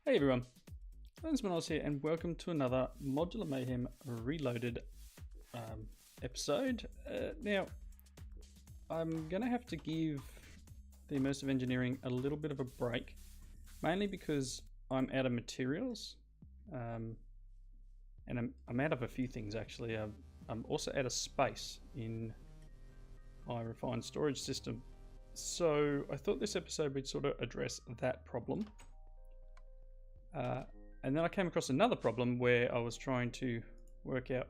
Hey everyone, Iskandar here and welcome to another Modular Mayhem Reloaded episode. Now, I'm going to have to give the Immersive Engineering a little bit of a break, mainly because I'm out of materials, and I'm out of a few things actually. I'm also out of space in my refined storage system. So I thought this episode would sort of address that problem. And then I came across another problem where I was trying to work out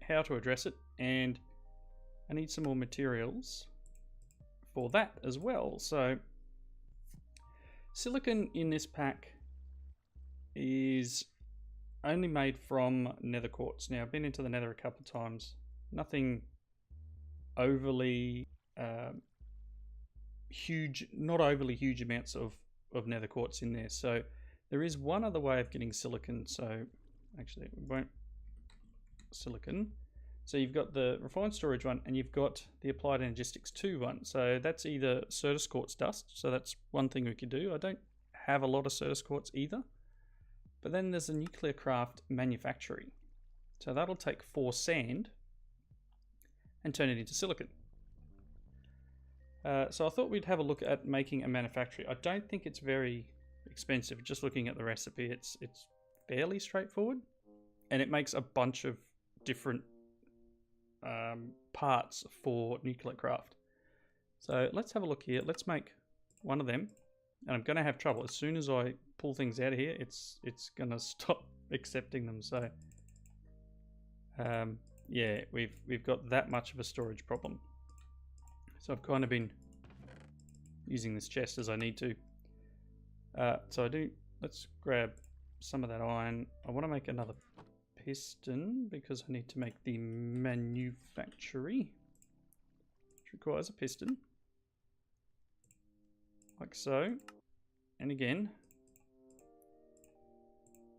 how to address it, and I need some more materials for that as well. So silicon in this pack is only made from nether quartz. Now I've been into the nether a couple of times, nothing overly huge, not overly huge amounts of nether quartz in there. So there is one other way of getting silicon. So actually we won't silicon. So you've got the refined storage one and you've got the applied energistics 2 one. So that's either Certus quartz dust. So that's one thing we could do. I don't have a lot of Certus quartz either. But then there's a nuclear craft manufacturing. So that'll take 4 sand and turn it into silicon. So I thought we'd have a look at making a manufactory. I don't think it's very expensive. Just looking at the recipe, it's fairly straightforward, and it makes a bunch of different parts for nuclear craft. So let's have a look here. Let's make one of them, and I'm going to have trouble as soon as I pull things out of here. It's going to stop accepting them. So yeah, we've got that much of a storage problem. So I've kind of been using this chest as I need to. So let's grab some of that iron. I want to make another piston because I need to make the manufactory, which requires a piston. Like so. And again,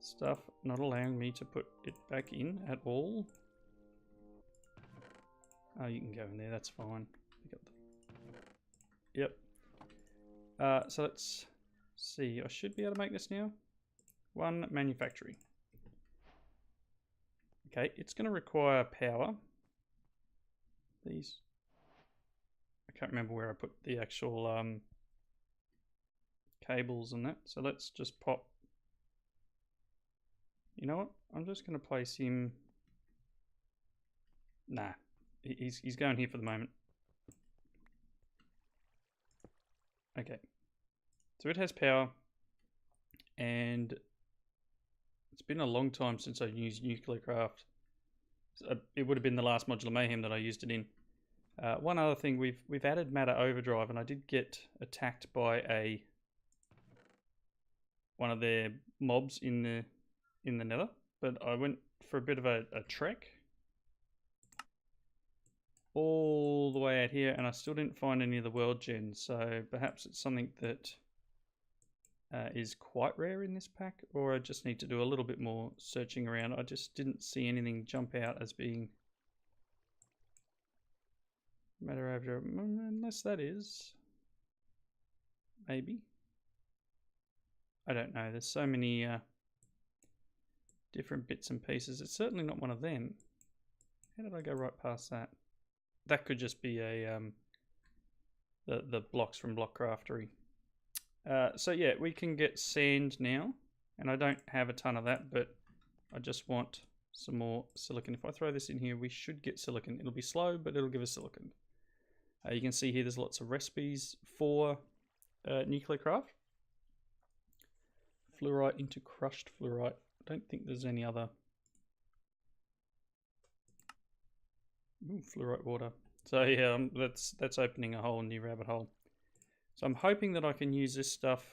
stuff not allowing me to put it back in at all. Oh, you can go in there, that's fine. Yep. So let's see, I should be able to make this now. One manufactory. Okay, it's going to require power. These, I can't remember where I put the actual cables and that. So let's just pop. You know what? I'm just going to place him. Nah, he's going here for the moment. Okay. So it has power, and it's been a long time since I used nuclear craft. So it would have been the last Modular Mayhem that I used it in. One other thing, we've added matter overdrive, and I did get attacked by one of their mobs in the nether, but I went for a bit of a trek all the way out here, and I still didn't find any of the world gens. So perhaps it's something that is quite rare in this pack, or I just need to do a little bit more searching around. I just didn't see anything jump out as being matter overdrive, unless that is, maybe. I don't know, there's so many different bits and pieces. It's certainly not one of them. How did I go right past that? That could just be a the blocks from Block Craftery. So yeah, we can get sand now, and I don't have a ton of that, but I just want some more silicon. If I throw this in here, we should get silicon. It'll be slow, but it'll give us silicon. You can see here there's lots of recipes for nuclear craft. Fluorite into crushed fluorite. I don't think there's any other. Ooh, fluorite water. So yeah, that's opening a whole new rabbit hole. So I'm hoping that I can use this stuff.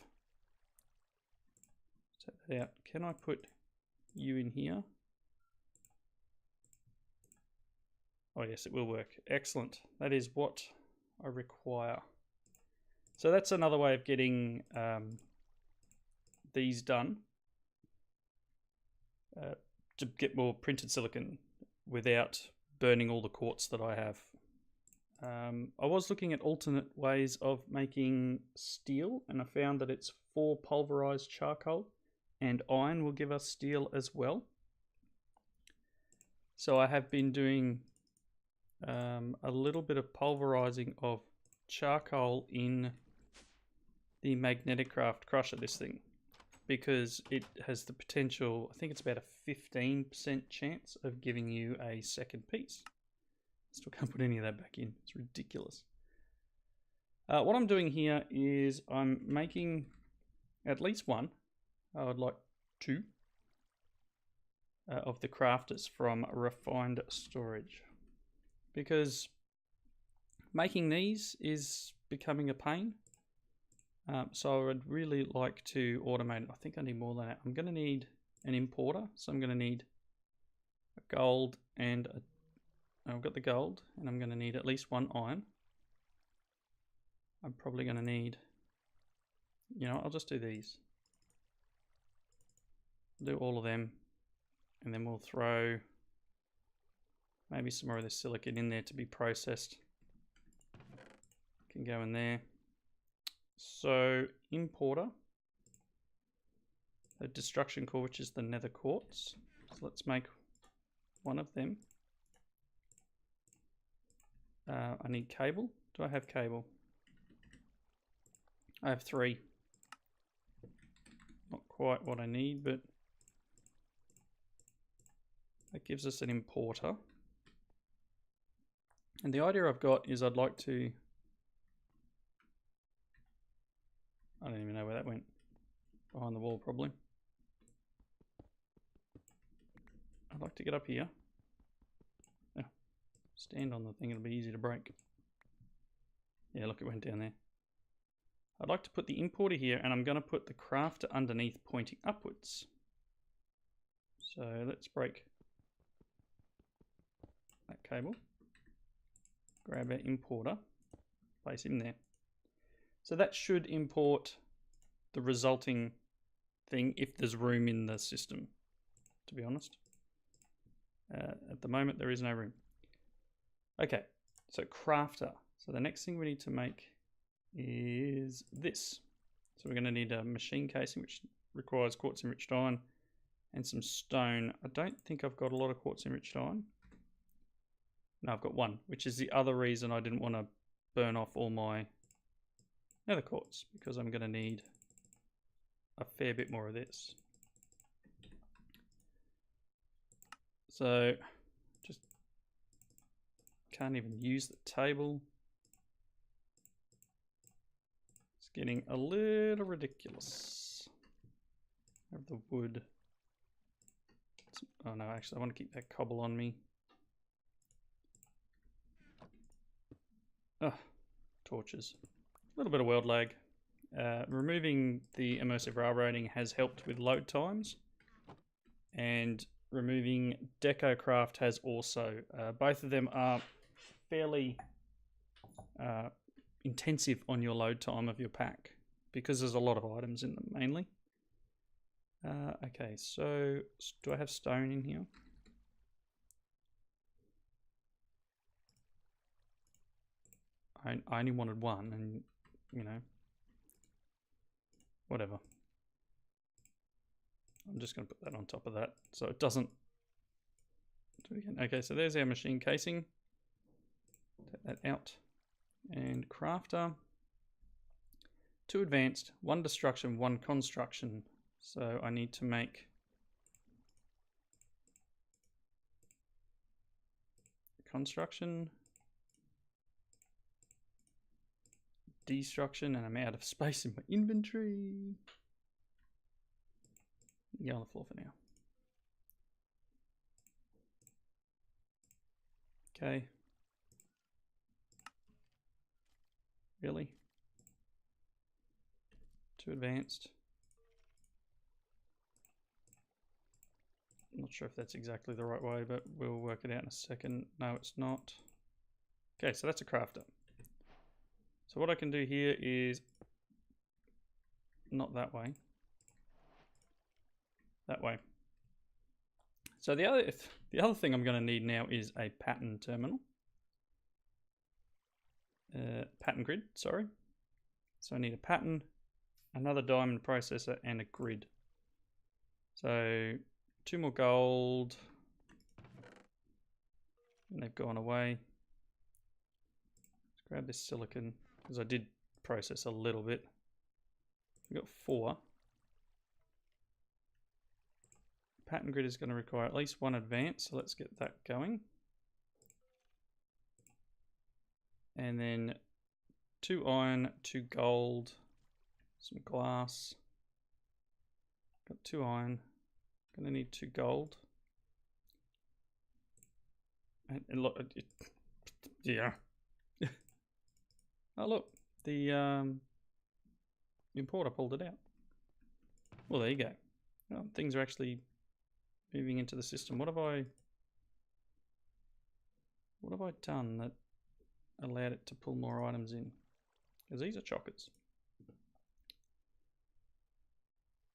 Take that out. Can I put you in here? Oh yes, it will work. Excellent. That is what I require. So that's another way of getting these done. To get more printed silicon without burning all the quartz that I have. I was looking at alternate ways of making steel, and I found that it's 4 pulverized charcoal and iron will give us steel as well. So I have been doing a little bit of pulverizing of charcoal in the magnetic craft crusher, this thing, because it has the potential, I think it's about a 15% chance of giving you a second piece. Still can't put any of that back in, it's ridiculous. What I'm doing here is I'm making at least one, I would like two, of the crafters from refined storage, because making these is becoming a pain. So I would really like to automate it. I think I need more than that. I'm going to need an importer, so I'm going to need a gold and I've got the gold, and I'm going to need at least one iron. I'm probably going to need, I'll just do these. Do all of them, and then we'll throw maybe some more of this silicon in there to be processed. Can go in there. So importer, a destruction core, which is the nether quartz. So let's make one of them. I need cable. Do I have cable? I have 3. Not quite what I need, but that gives us an importer. And the idea I've got is I'd like to, I don't even know where that went. Behind the wall, probably. I'd like to get up here. Oh, stand on the thing, it'll be easy to break. Yeah, look, it went down there. I'd like to put the importer here, and I'm going to put the crafter underneath pointing upwards. So let's break that cable. Grab our importer, place him there. So that should import the resulting thing if there's room in the system, to be honest. At the moment, there is no room. Okay, so crafter. So the next thing we need to make is this. So we're going to need a machine casing, which requires quartz enriched iron and some stone. I don't think I've got a lot of quartz enriched iron. No, I've got 1, which is the other reason I didn't want to burn off all my nether quartz, because I'm going to need a fair bit more of this. So just can't even use the table. It's getting a little ridiculous. Have the wood. Oh no, actually I want to keep that cobble on me. Oh, torches. A little bit of world lag. Removing the immersive railroading has helped with load times, and removing DecoCraft has also. Both of them are fairly intensive on your load time of your pack, because there's a lot of items in them mainly. Okay, so do I have stone in here? I only wanted 1, and whatever. I'm just going to put that on top of that so it doesn't do it again. Okay, so there's our machine casing. Take that out. And crafter. 2 advanced, 1 destruction, 1 construction. So I need to make construction, destruction, and I'm out of space in my inventory. Get on the floor for now. Okay. Really? 2 advanced. I'm not sure if that's exactly the right way, but we'll work it out in a second. No, it's not. Okay, so that's a crafter. So what I can do here is not that way. That way. So the other thing I'm going to need now is a pattern terminal. Pattern grid, sorry. So I need a pattern, another diamond processor, and a grid. So 2 more gold. And they've gone away. Let's grab this silicon, because I did process a little bit. We've got 4. Pattern grid is going to require at least 1 advance, so let's get that going. And then 2 iron, 2 gold, some glass. Got 2 iron. Gonna need 2 gold. And look, yeah. Oh look, the importer pulled it out. Well, there you go. Oh, things are actually moving into the system. What have I done that allowed it to pull more items in? Because these are chockers.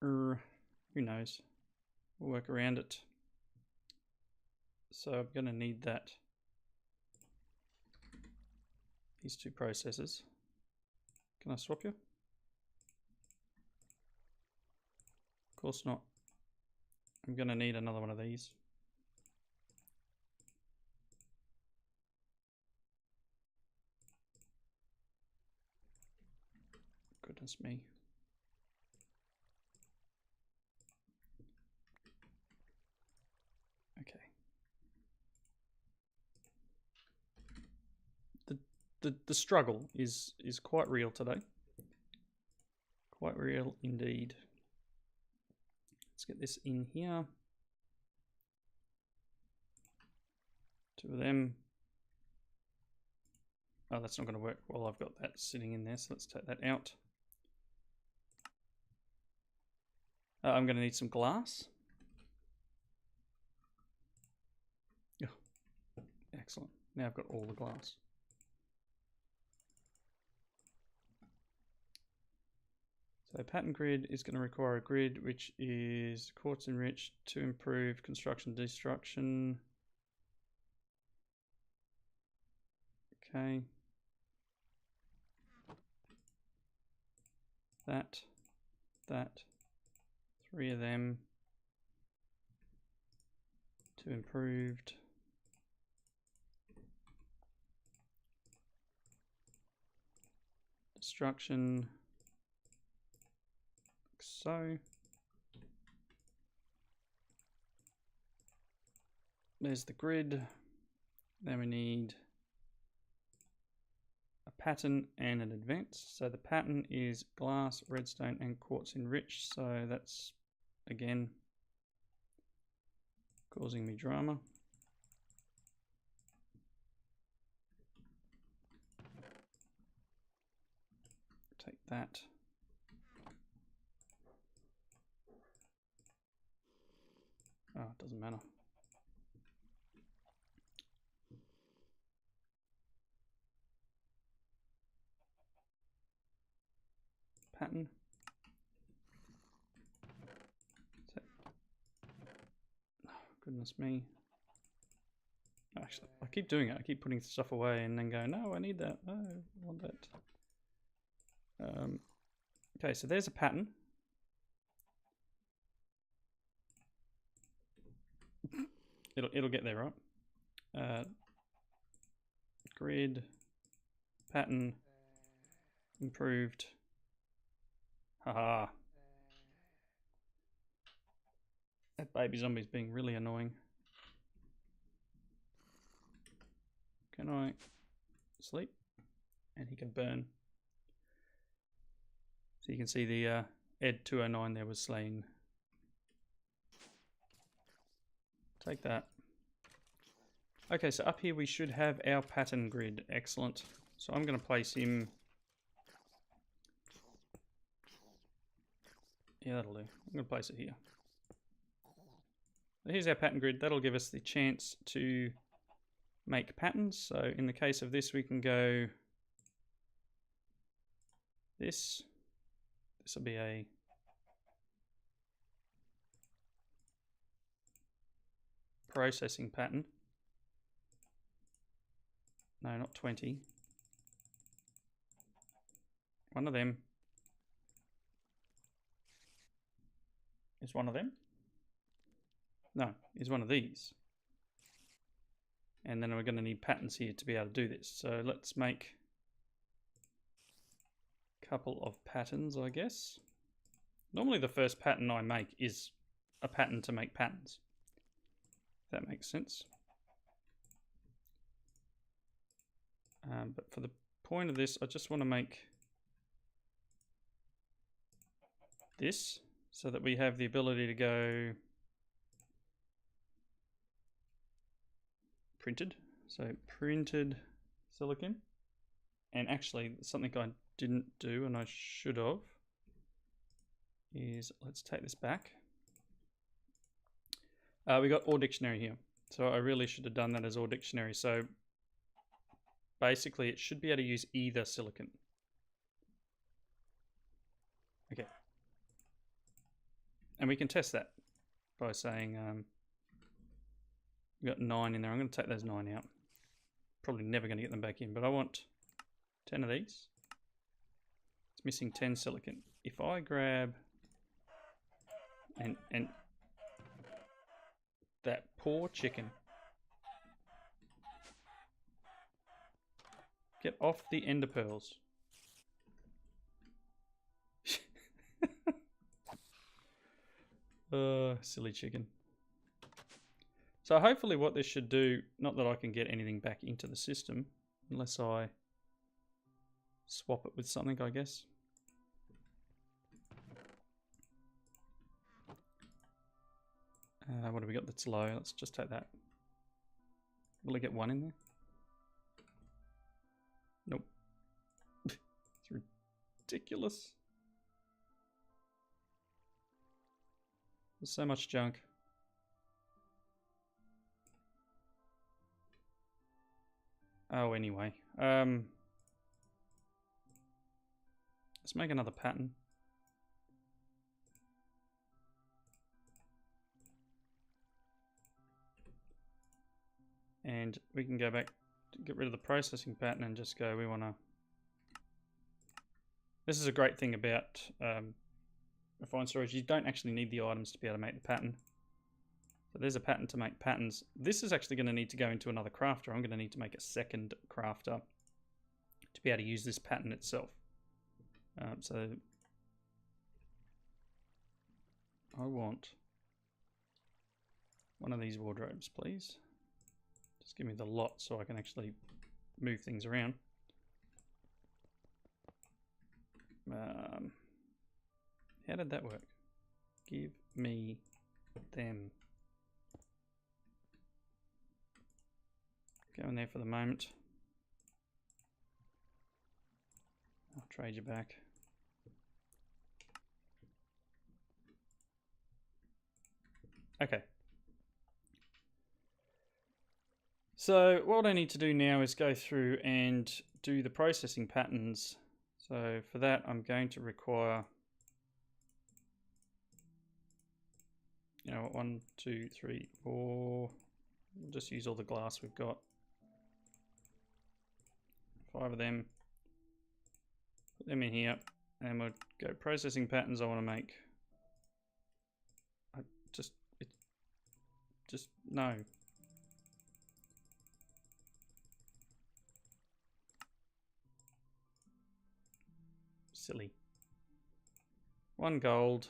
Who knows? We'll work around it. So I'm going to need that. These 2 processors. Can I swap you? Of course not. I'm going to need another one of these. Goodness me. Okay. The struggle is quite real today. Quite real indeed. Let's get this in here. 2 of them. Oh, that's not going to work while I've got that sitting in there, so let's take that out. I'm going to need some glass. Oh, excellent. Now I've got all the glass. So pattern grid is going to require a grid which is quartz enriched to improve construction destruction. Okay. That. 3 of them. 2 improved. Destruction. Like so. There's the grid. Then we need a pattern and an advance. So the pattern is glass, redstone, and quartz enriched. So that's, again, causing me drama. Take that. Oh, it doesn't matter. Pattern. Oh, goodness me. Actually, I keep doing it. I keep putting stuff away and then going, no, I need that. No, I want that. Okay, so there's a pattern. It'll get there, right? Grid, pattern, improved. Haha. That baby zombie's being really annoying. Can I sleep? And he can burn. So you can see the Ed 209 there was slain. Take that. Okay, so up here we should have our pattern grid. Excellent. So I'm going to place him. Yeah, that'll do. I'm going to place it here. So here's our pattern grid. That'll give us the chance to make patterns. So in the case of this, we can go this. This will be a processing pattern. No, not 20. One of them is one of them. No, is one of these. And then we're going to need patterns here to be able to do this. So let's make a couple of patterns, I guess. Normally the first pattern I make is a pattern to make patterns. If that makes sense. But for the point of this, I just want to make this so that we have the ability to go printed. So printed silicon. And actually something I didn't do and I should have is, let's take this back. We got OR dictionary here. So I really should have done that as OR dictionary. So basically it should be able to use either silicon. Okay. And we can test that by saying we've got 9 in there. I'm going to take those 9 out. Probably never going to get them back in, but I want 10 of these. It's missing 10 silicon. If I grab and that poor chicken. Get off the ender pearls. Silly chicken. So hopefully what this should do, not that I can get anything back into the system, unless I swap it with something, I guess. What have we got that's low? Let's just take that. Will I get 1 in there? Nope. It's ridiculous. There's so much junk. Oh, anyway. Let's make another pattern. And we can go back to get rid of the processing pattern and just go, we want to... This is a great thing about refined storage. You don't actually need the items to be able to make the pattern. So there's a pattern to make patterns. This is actually going to need to go into another crafter. I'm going to need to make a second crafter to be able to use this pattern itself. So I want one of these wardrobes, please. Just give me the lot so I can actually move things around. How did that work? Give me them. Go in there for the moment. I'll trade you back. Okay. So what I need to do now is go through and do the processing patterns. So for that, I'm going to require, 1, 2, 3, 4. We'll just use all the glass we've got. 5 of them. Put them in here, and we'll go processing patterns. I want to make. No. Silly. 1 gold.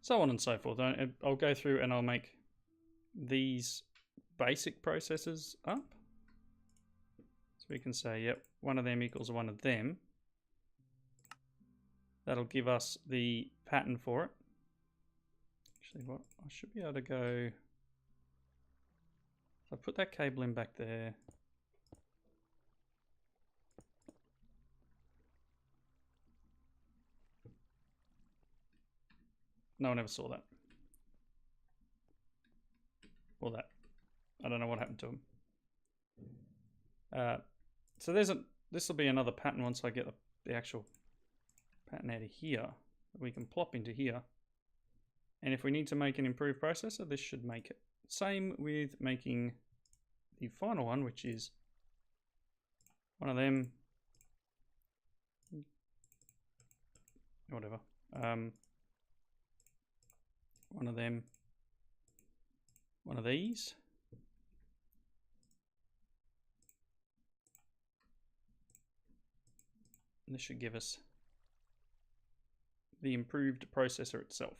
So on and so forth. I'll go through and I'll make these basic processes up. So we can say, yep, 1 of them equals 1 of them. That'll give us the pattern for it. Actually, what I should be able to go. So I put that cable in back there. No one ever saw that. Or that. I don't know what happened to them. So this will be another pattern once I get the actual pattern out of here that we can plop into here. And if we need to make an improved processor, this should make it. Same with making the final one, which is 1 of them. Whatever. one of them, one of these. And this should give us the improved processor itself.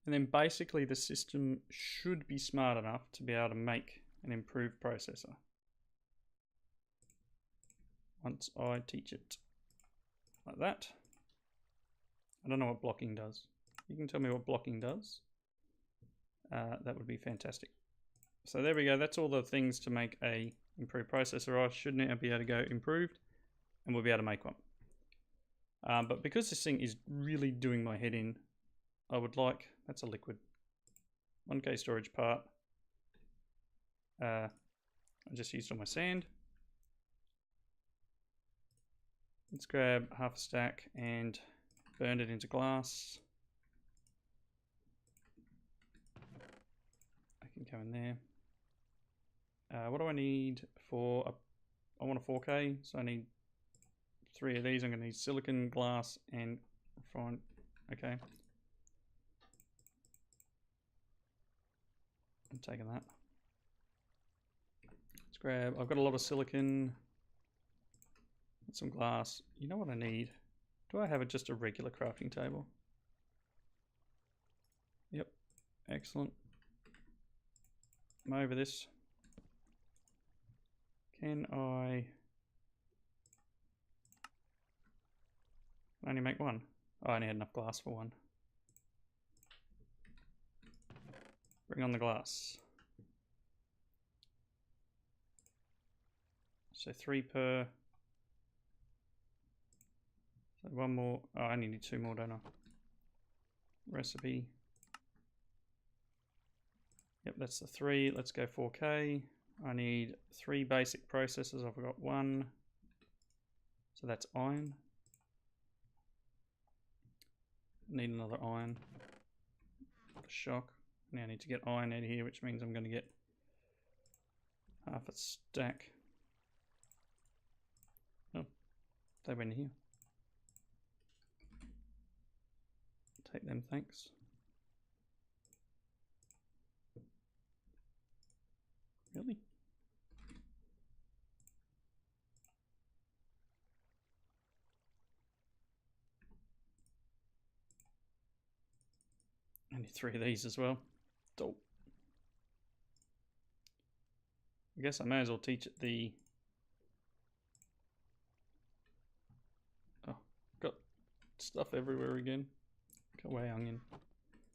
And then basically the system should be smart enough to be able to make an improved processor once I teach it like that. I don't know what blocking does. You can tell me what blocking does. That would be fantastic. So there we go. That's all the things to make a improved processor. I should now be able to go improved and we'll be able to make one. But because this thing is really doing my head in, I would like, that's a liquid, 1K storage part. I just used all my sand. Let's grab half a stack and burn it into glass. I can go in there. What do I need for, I want a 4K, so I need 3 of these. I'm going to need silicon, glass, and refined. Okay. I'm taking that. Let's grab, I've got a lot of silicon, and some glass. You know what I need? Do I have just a regular crafting table? Yep, excellent. I'm over this. Can I only make one? Oh, I only had enough glass for one. Bring on the glass. So 3 per. So 1 more. Oh, I only need 2 more, don't I? Recipe. Yep, that's the 3. Let's go 4K. I need 3 basic processors. I've got 1. So that's iron. Need another iron. What a shock. Now I need to get iron out of here, which means I'm going to get half a stack. Oh, they went in here. Take them, thanks. Really? I need 3 of these as well. Dope. I guess I may as well teach it the... Oh, got stuff everywhere again. Go away, onion.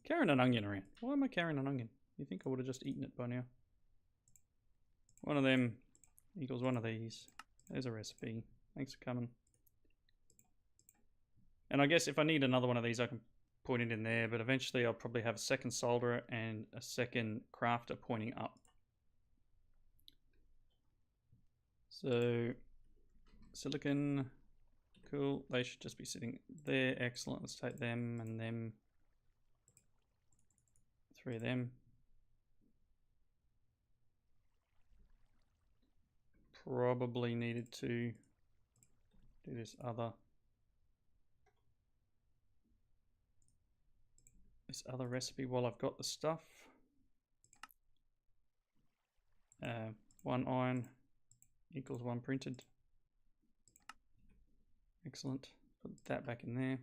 Carrying an onion around. Why am I carrying an onion? You think I would have just eaten it by now? One of them equals one of these. There's a recipe. Thanks for coming. And I guess if I need another one of these, I can point it in there, but eventually I'll probably have a second solderer and a second crafter pointing up. So silicon, cool. They should just be sitting there. Excellent. Let's take them and them. 3 of them. Probably needed to do this other recipe while I've got the stuff. 1 iron equals 1 printed. Excellent. Put that back in there.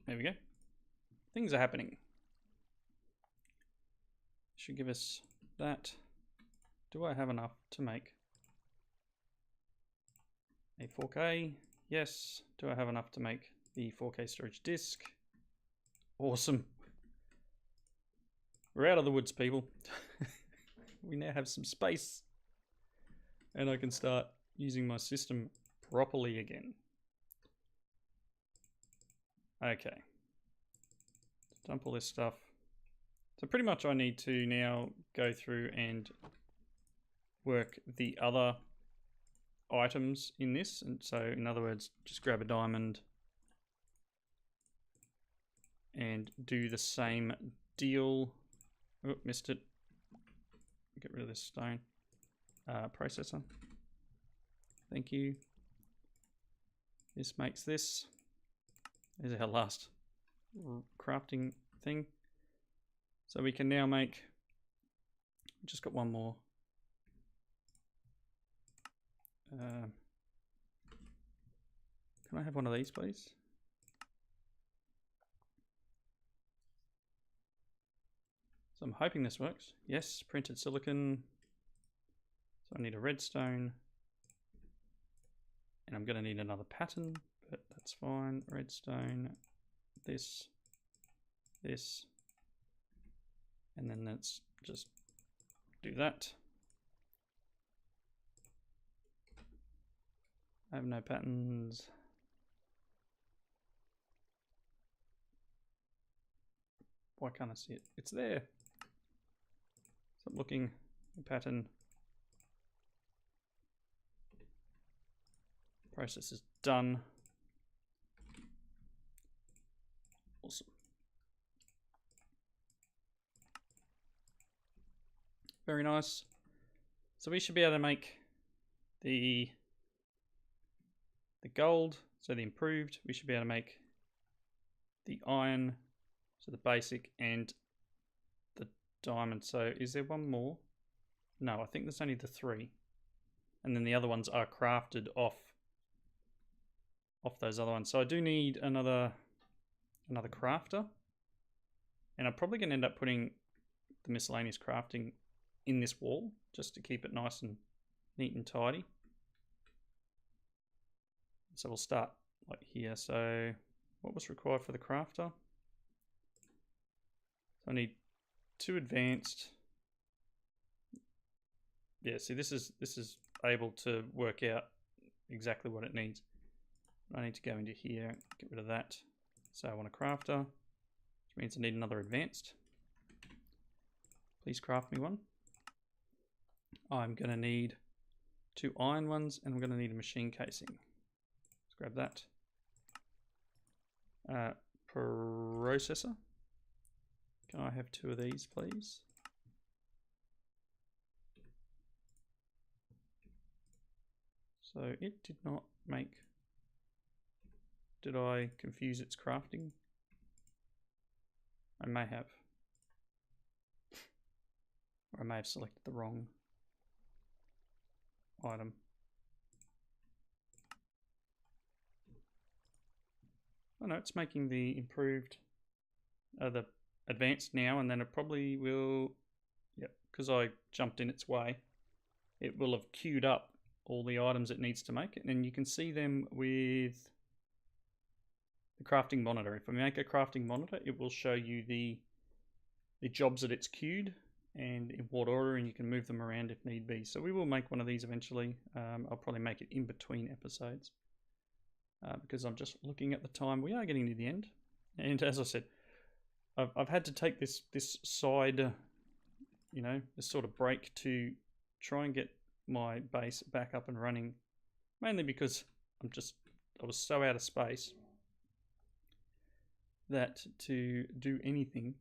There we go. Things are happening. Should give us that. Do I have enough to make a 4K? Yes. Do I have enough to make the 4K storage disk? Awesome. We're out of the woods, people. We now have some space. And I can start using my system properly again. Okay. Dump all this stuff. So pretty much I need to now go through and work the other items in this. And so in other words, just grab a diamond and do the same deal. Oh, missed it. Get rid of this stone. Processor. Thank you. This makes this. There's our last crafting thing. So we can now make, just got one more. Can I have one of these, please? So I'm hoping this works. Yes, printed silicon. So I need a redstone. And I'm going to need another pattern, but that's fine. Redstone, this, and then let's just do that. I have no patterns. Why can't I see it? It's there. Stop looking. Pattern. Process is done. Awesome. Very nice. So we should be able to make the gold, so the improved. We should be able to make the iron, so the basic, and the diamond. So is there one more? No, I think there's only the 3. And then the other ones are crafted off those other ones. So I do need another crafter. And I'm probably going to end up putting the miscellaneous crafting in this wall, just to keep it nice and neat and tidy. So we'll start like here. So what was required for the crafter? So I need 2 advanced. Yeah, see, this is able to work out exactly what it needs. I need to go into here, get rid of that. So I want a crafter, which means I need another advanced. Please craft me one. I'm going to need 2 iron ones, and I'm going to need a machine casing. Let's grab that. Processor. Can I have 2 of these, please? So it did not make... Did I confuse its crafting? I may have. Or I may have selected the wrong item. Oh no, it's making the improved, the advanced now, and then it probably will, yep, because I jumped in its way, it will have queued up all the items it needs to make, and then you can see them with the crafting monitor. If I make a crafting monitor, it will show you the jobs that it's queued and in what order, and you can move them around if need be. So we will make one of these eventually. I'll probably make it in between episodes because I'm just looking at the time. We are getting to the end, and as I said, I've had to take this side, you know, this sort of break to try and get my base back up and running, mainly because I was so out of space that to do anything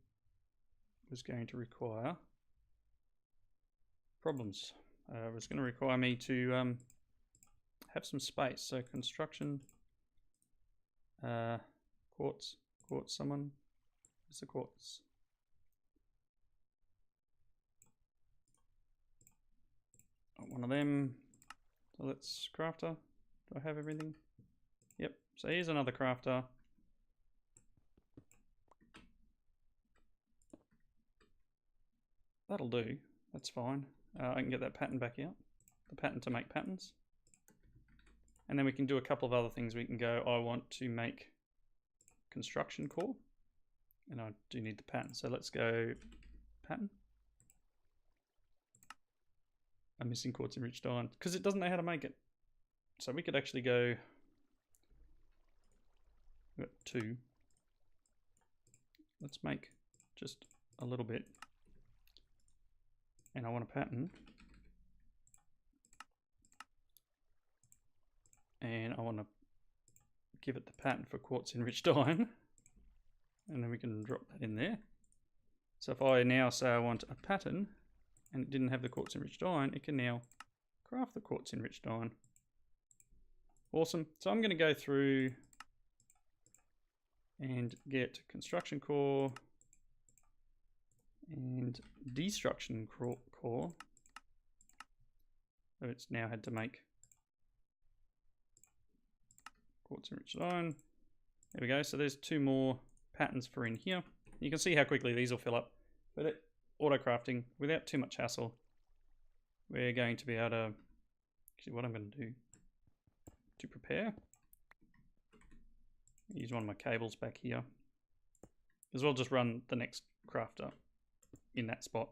was going to require problems. It was going to require me to have some space. So construction, quartz, someone, where's the quartz? One of them. So let's crafter. Do I have everything? Yep. So here's another crafter. That'll do. That's fine. I can get that pattern back out. The pattern to make patterns. And then we can do a couple of other things. We can go, I want to make construction core. And I do need the pattern. So let's go pattern. I'm missing quartz enriched iron because it doesn't know how to make it. So we could actually go, we've got 2. Let's make just a little bit. And I want a pattern. And I want to give it the pattern for quartz enriched iron. And then we can drop that in there. So if I now say I want a pattern and it didn't have the quartz enriched iron, it can now craft the quartz enriched iron. Awesome. So I'm going to go through and get construction core and destruction core. So it's now had to make quartz enriched iron. There we go. So there's 2 more patterns for in here. You can see how quickly these will fill up. But auto crafting, without too much hassle, we're going to be able to, actually what I'm going to do to prepare, use one of my cables back here, as well just run the next crafter in that spot.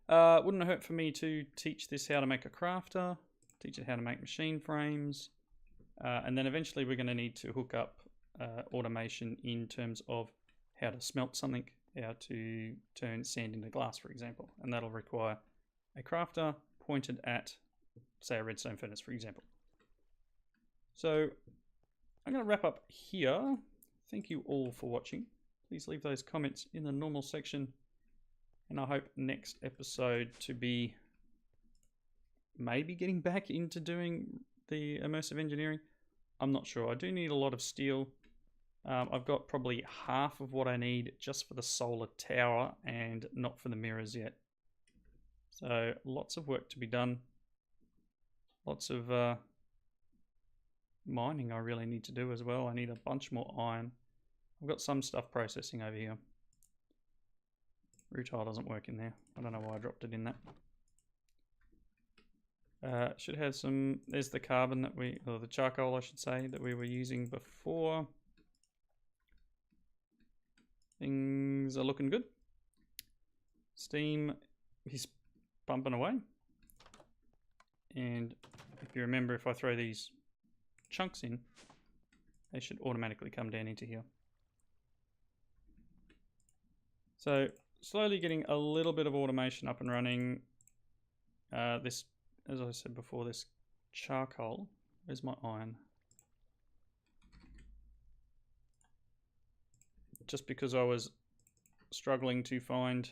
Wouldn't hurt for me to teach this how to make a crafter, teach it how to make machine frames, and then eventually we're going to need to hook up automation in terms of how to smelt something, how to turn sand into glass, for example, and that'll require a crafter pointed at, say, a redstone furnace, for example. So I'm going to wrap up here. Thank you all for watching. Please leave those comments in the normal section. And I hope next episode to be maybe getting back into doing the immersive engineering. I'm not sure. I do need a lot of steel. I've got probably half of what I need just for the solar tower and not for the mirrors yet. So lots of work to be done. Lots of mining I really need to do as well. I need a bunch more iron. I've got some stuff processing over here. Rutile doesn't work in there. I don't know why I dropped it in that. Should have some, there's the carbon that or the charcoal I should say, that we were using before. Things are looking good. Steam is pumping away. And if you remember, if I throw these chunks in, they should automatically come down into here. So slowly getting a little bit of automation up and running. This, as I said before, this charcoal, where's my iron? Just because I was struggling to find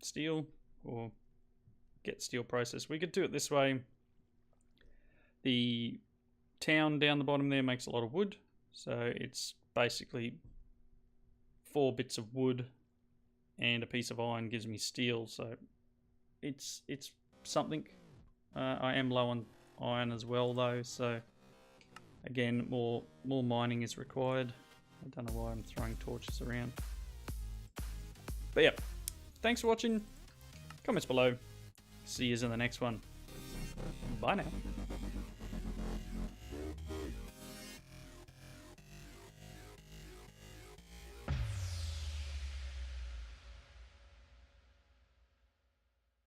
steel or get steel processed. We could do it this way. The town down the bottom there makes a lot of wood, so it's basically 4 bits of wood and a piece of iron gives me steel, so it's something. I am low on iron as well though, so again more mining is required. I don't know why I'm throwing torches around. But yeah, thanks for watching. Comments below. See you in the next one. Bye now.